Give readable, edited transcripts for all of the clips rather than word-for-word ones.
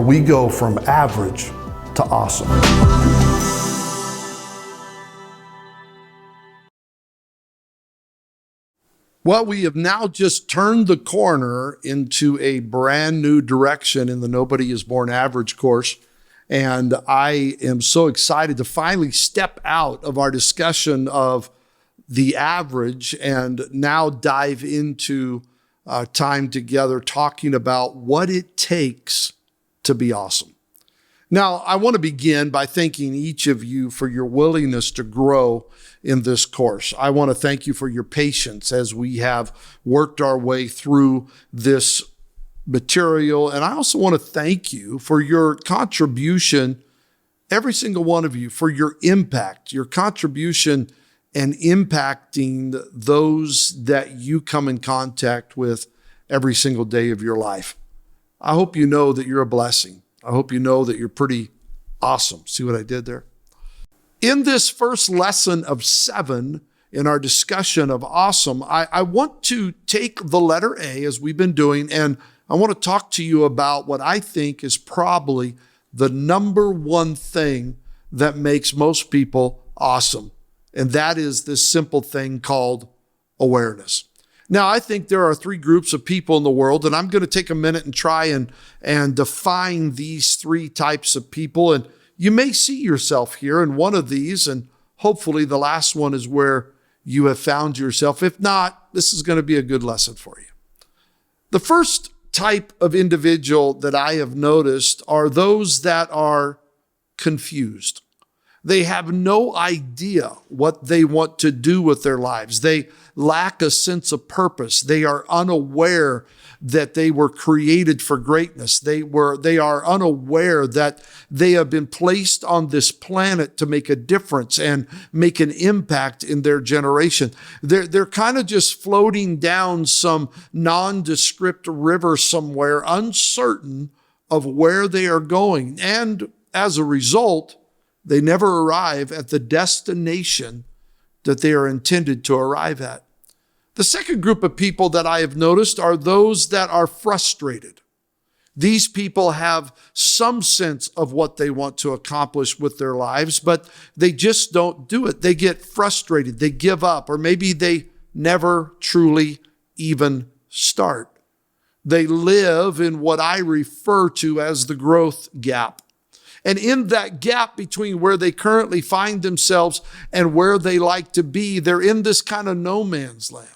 we go from average to awesome. Well, we have now just turned the corner into a brand new direction in the Nobody is Born Average course. And I am so excited to finally step out of our discussion of the average and now dive into time together talking about what it takes to be awesome. Now, I want to begin by thanking each of you for your willingness to grow in this course. I want to thank you for your patience as we have worked our way through this material. And I also want to thank you for your contribution, every single one of you, for your impact, your contribution and impacting those that you come in contact with every single day of your life. I hope you know that you're a blessing. I hope you know that you're pretty awesome. See what I did there? In this first lesson of 7 in our discussion of awesome, I want to take the letter A, as we've been doing, and I want to talk to you about what I think is probably the number one thing that makes most people awesome. And that is this simple thing called awareness. Now, I think there are 3 groups of people in the world, and I'm going to take a minute and try and define these 3 types of people. And you may see yourself here in one of these, and hopefully the last one is where you have found yourself. If not, this is going to be a good lesson for you. The first type of individual that I have noticed are those that are confused. They have no idea what they want to do with their lives. They lack a sense of purpose. They are unaware that they were created for greatness. They are unaware that they have been placed on this planet to make a difference and make an impact in their generation. They're kind of just floating down some nondescript river somewhere, uncertain of where they are going. And as a result, they never arrive at the destination that they are intended to arrive at. The second group of people that I have noticed are those that are frustrated. These people have some sense of what they want to accomplish with their lives, but they just don't do it. They get frustrated, they give up, or maybe they never truly even start. They live in what I refer to as the growth gap. And in that gap between where they currently find themselves and where they like to be, they're in this kind of no man's land.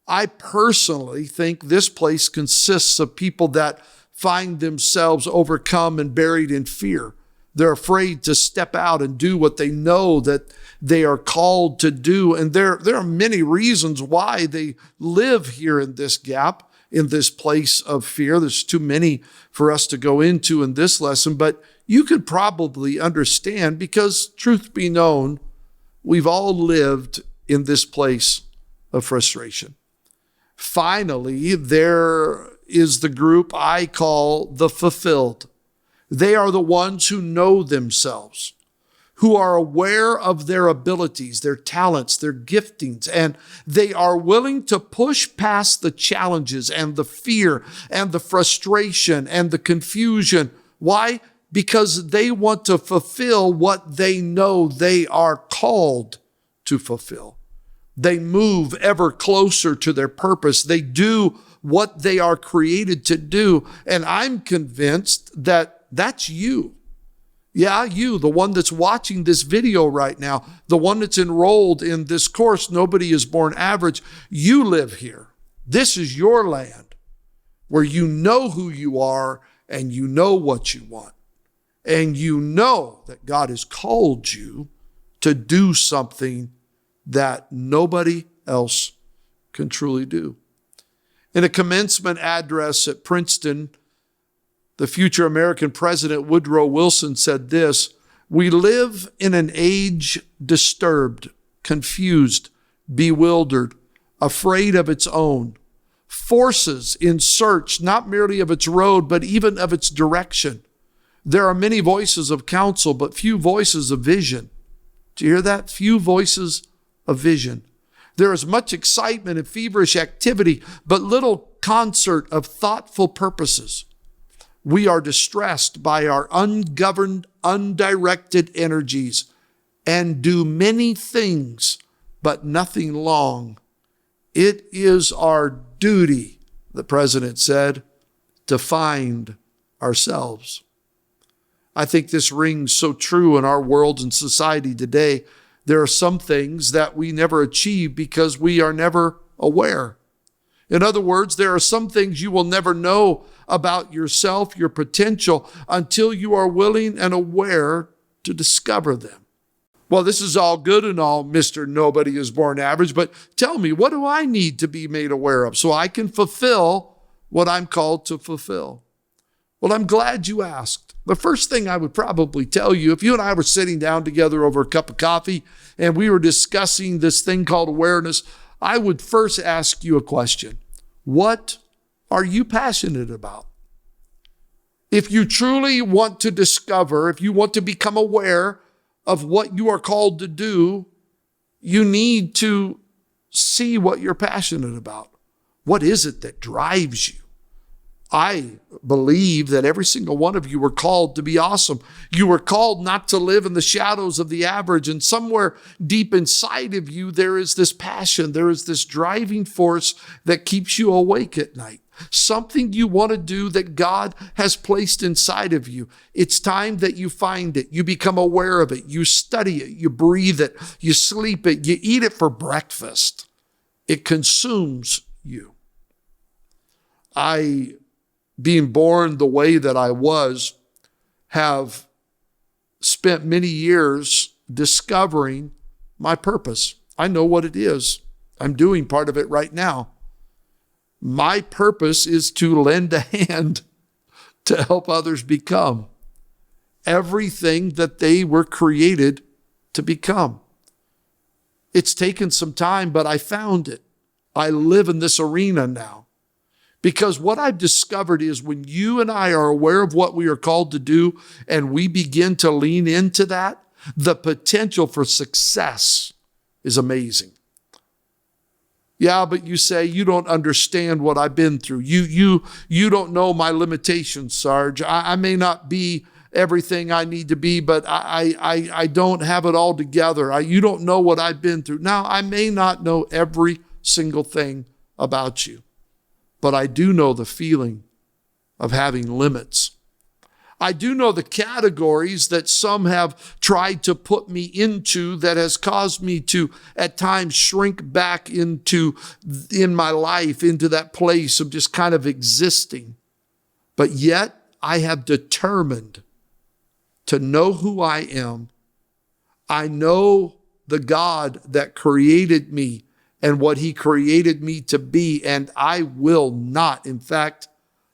I personally think this place consists of people that find themselves overcome and buried in fear. They're afraid to step out and do what they know that they are called to do. And there are many reasons why they live here in this gap, in this place of fear. There's too many for us to go into in this lesson, but you could probably understand because, truth be known, we've all lived in this place of frustration. Finally, there is the group I call the fulfilled. They are the ones who know themselves, who are aware of their abilities, their talents, their giftings, and they are willing to push past the challenges and the fear and the frustration and the confusion. Why? Because they want to fulfill what they know they are called to fulfill. They move ever closer to their purpose. They do what they are created to do. And I'm convinced that that's you. Yeah, you, the one that's watching this video right now, the one that's enrolled in this course, Nobody is Born Average. You live here. This is your land where you know who you are and you know what you want. And you know that God has called you to do something that nobody else can truly do. In a commencement address at Princeton, the future American president Woodrow Wilson said this: "We live in an age disturbed, confused, bewildered, afraid of its own, forces in search not merely of its road, but even of its direction. There are many voices of counsel, but few voices of vision." Do you hear that? Few voices of vision. There is much excitement and feverish activity, but little concert of thoughtful purposes. We are distressed by our ungoverned, undirected energies and do many things, but nothing long. It is our duty, the president said, to find ourselves. I think this rings so true in our world and society today. There are some things that we never achieve because we are never aware. In other words, there are some things you will never know about yourself, your potential, until you are willing and aware to discover them. Well, this is all good and all, Mr. Nobody is Born Average, but tell me, what do I need to be made aware of so I can fulfill what I'm called to fulfill? Well, I'm glad you asked. The first thing I would probably tell you, if you and I were sitting down together over a cup of coffee and we were discussing this thing called awareness, I would first ask you a question. What are you passionate about? If you truly want to discover, if you want to become aware of what you are called to do, you need to see what you're passionate about. What is it that drives you? I believe that every single one of you were called to be awesome. You were called not to live in the shadows of the average. And somewhere deep inside of you, there is this passion. There is this driving force that keeps you awake at night. Something you want to do that God has placed inside of you. It's time that you find it. You become aware of it. You study it. You breathe it. You sleep it. You eat it for breakfast. It consumes you. Being born the way that I was, have spent many years discovering my purpose. I know what it is. I'm doing part of it right now. My purpose is to lend a hand to help others become everything that they were created to become. It's taken some time, but I found it. I live in this arena now. Because what I've discovered is when you and I are aware of what we are called to do and we begin to lean into that, the potential for success is amazing. Yeah, but you say, you don't understand what I've been through. You don't know my limitations, Sarge. I may not be everything I need to be, but I don't have it all together. You don't know what I've been through. Now, I may not know every single thing about you, but I do know the feeling of having limits. I do know the categories that some have tried to put me into that has caused me to at times shrink back in my life, into that place of just kind of existing. But yet I have determined to know who I am. I know the God that created me and what he created me to be, and I will not. In fact,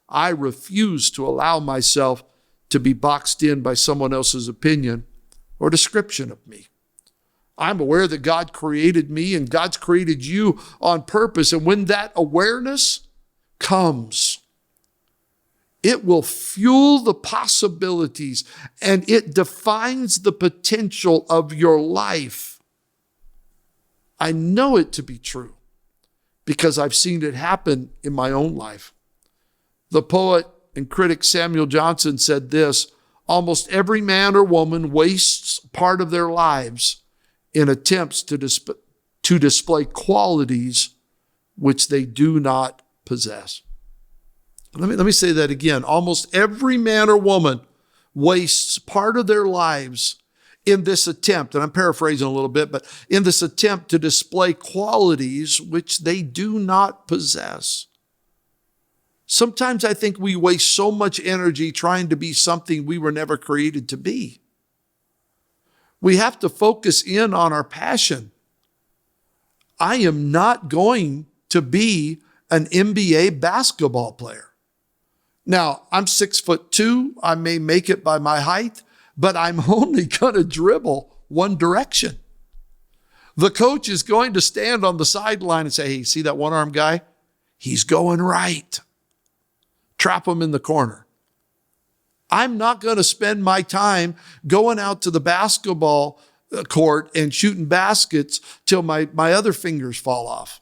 I refuse to allow myself to be boxed in by someone else's opinion or description of me. I'm aware that God created me and God's created you on purpose. And when that awareness comes, it will fuel the possibilities and it defines the potential of your life. I know it to be true because I've seen it happen in my own life. The poet and critic Samuel Johnson said this: almost every man or woman wastes part of their lives in attempts to display qualities which they do not possess. Let me say that again. Almost every man or woman wastes part of their lives in this attempt, and I'm paraphrasing a little bit, but in this attempt to display qualities which they do not possess. Sometimes I think we waste so much energy trying to be something we were never created to be. We have to focus in on our passion. I am not going to be an NBA basketball player. Now, I'm 6'2". I may make it by my height, but I'm only going to dribble one direction. The coach is going to stand on the sideline and say, hey, see that one-armed guy? He's going right. Trap him in the corner. I'm not going to spend my time going out to the basketball court and shooting baskets till my other fingers fall off.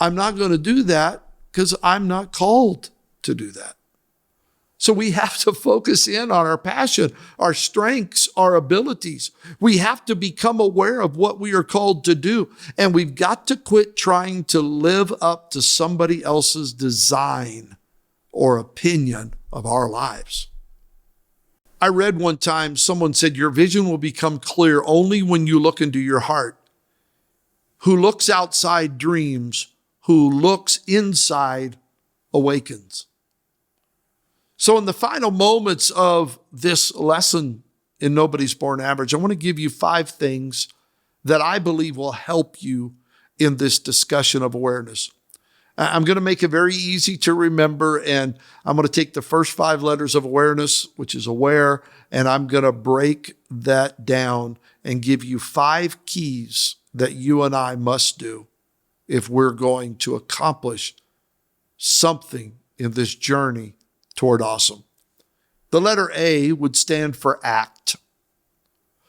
I'm not going to do that because I'm not called to do that. So we have to focus in on our passion, our strengths, our abilities. We have to become aware of what we are called to do. And we've got to quit trying to live up to somebody else's design or opinion of our lives. I read one time, someone said, your vision will become clear only when you look into your heart. Who looks outside dreams, who looks inside awakens. So in the final moments of this lesson in Nobody's Born Average, I want to give you 5 things that I believe will help you in this discussion of awareness. I'm going to make it very easy to remember, and I'm going to take the first 5 letters of awareness, which is aware, and I'm going to break that down and give you 5 keys that you and I must do if we're going to accomplish something in this journey toward awesome. The letter A would stand for act.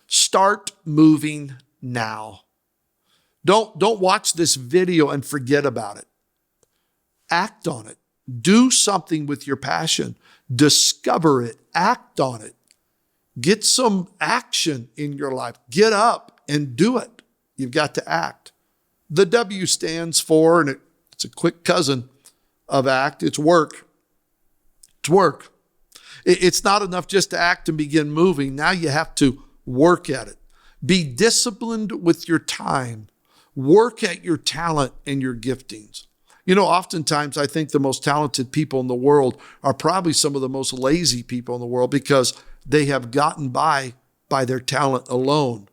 Start moving now. Don't watch this video and forget about it. Act on it. Do something with your passion. Discover it. Act on it. Get some action in your life. Get up and do it. You've got to act. The W stands for, and it's a quick cousin of act, it's work. It's work. It's not enough just to act and begin moving. Now you have to work at it. Be disciplined with your time. Work at your talent and your giftings. You know, oftentimes I think the most talented people in the world are probably some of the most lazy people in the world because they have gotten by their talent alone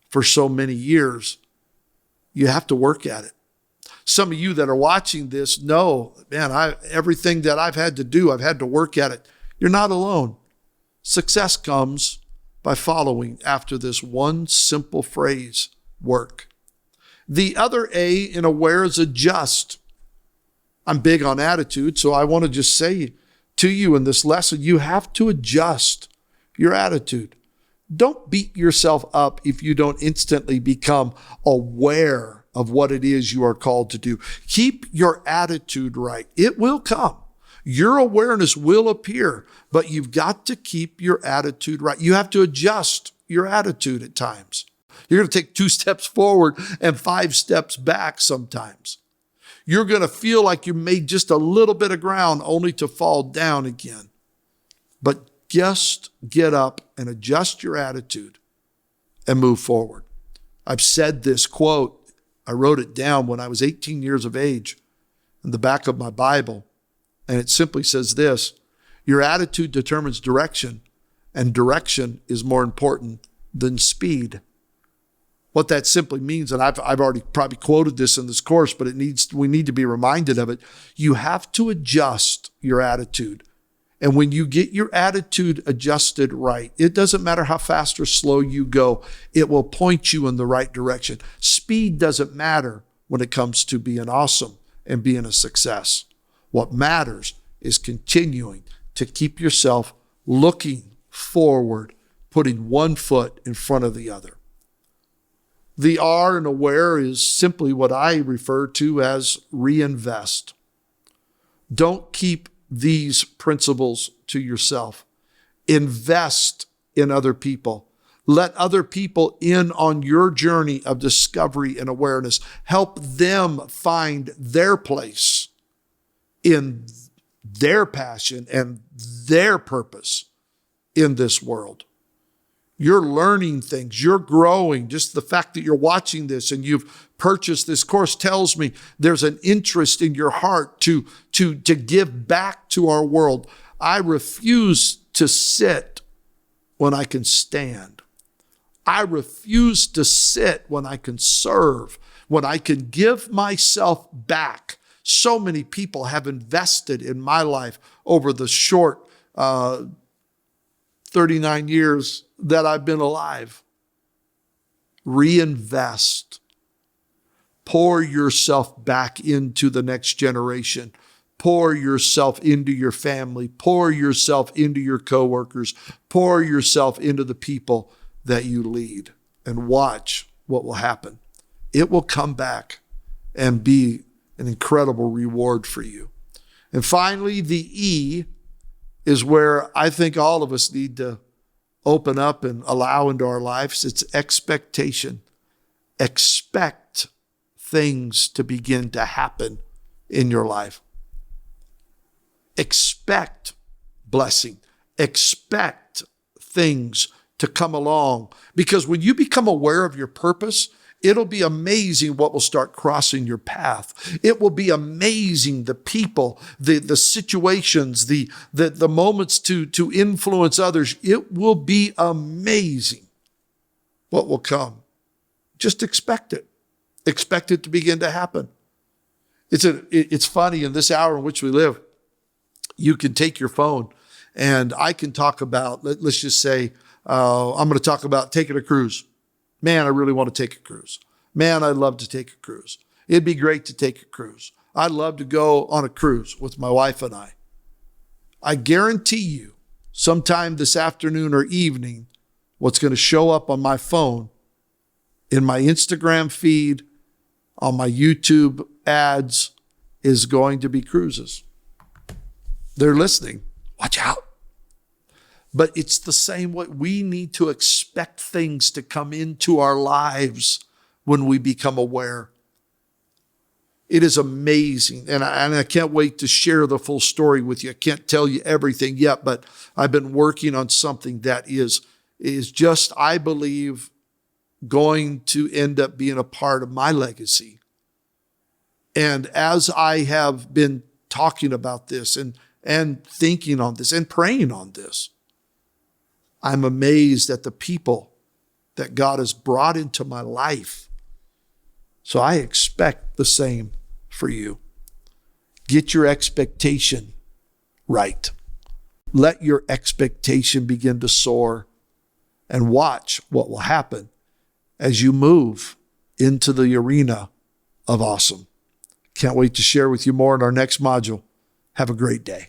for so many years. You have to work at it. Some of you that are watching this know, man, everything that I've had to do, I've had to work at it. You're not alone. Success comes by following after this one simple phrase, work. The other A in aware is adjust. I'm big on attitude, so I want to just say to you in this lesson, you have to adjust your attitude. Don't beat yourself up if you don't instantly become aware of what it is you are called to do. Keep your attitude right. It will come. Your awareness will appear, but you've got to keep your attitude right. You have to adjust your attitude at times. You're going to take 2 steps forward and 5 steps back sometimes. You're going to feel like you made just a little bit of ground only to fall down again. But just get up and adjust your attitude and move forward. I've said this quote. I wrote it down when I was 18 years of age in the back of my Bible. And it simply says this: your attitude determines direction, and direction is more important than speed. What that simply means, and I've already probably quoted this in this course, but we need to be reminded of it. You have to adjust your attitude. And when you get your attitude adjusted right, it doesn't matter how fast or slow you go, it will point you in the right direction. Speed doesn't matter when it comes to being awesome and being a success. What matters is continuing to keep yourself looking forward, putting one foot in front of the other. The R in aware is simply what I refer to as reinvest. Don't keep these principles to yourself. Invest in other people. Let other people in on your journey of discovery and awareness. Help them find their place in their passion and their purpose in this world. You're learning things. You're growing. Just the fact that you're watching this and you've purchased this course tells me there's an interest in your heart to give back to our world. I refuse to sit when I can stand. I refuse to sit when I can serve, when I can give myself back. So many people have invested in my life over the short 39 years that I've been alive. Reinvest. Pour yourself back into the next generation. Pour yourself into your family. Pour yourself into your coworkers. Pour yourself into the people that you lead, and watch what will happen. It will come back and be an incredible reward for you. And finally, the E is where I think all of us need to open up and allow into our lives. It's expectation. Expect things to begin to happen in your life. Expect blessing. Expect things to come along. Because when you become aware of your purpose, it'll be amazing what will start crossing your path. It will be amazing the people, the situations, the moments to influence others. It will be amazing what will come. Just expect it. Expect it to begin to happen. It's funny, in this hour in which we live, you can take your phone and I can talk about, let's just say, I'm going to talk about taking a cruise. Man, I really want to take a cruise. Man, I'd love to take a cruise. It'd be great to take a cruise. I'd love to go on a cruise with my wife and I. I guarantee you, sometime this afternoon or evening, what's going to show up on my phone, in my Instagram feed, on my YouTube ads, is going to be cruises. They're listening. Watch out. But it's the same way. We need to expect things to come into our lives when we become aware. It is amazing. And I can't wait to share the full story with you. I can't tell you everything yet, but I've been working on something that is just, I believe, going to end up being a part of my legacy. And as I have been talking about this and thinking on this and praying on this, I'm amazed at the people that God has brought into my life. So I expect the same for you. Get your expectation right. Let your expectation begin to soar, and watch what will happen as you move into the arena of awesome. Can't wait to share with you more in our next module. Have a great day.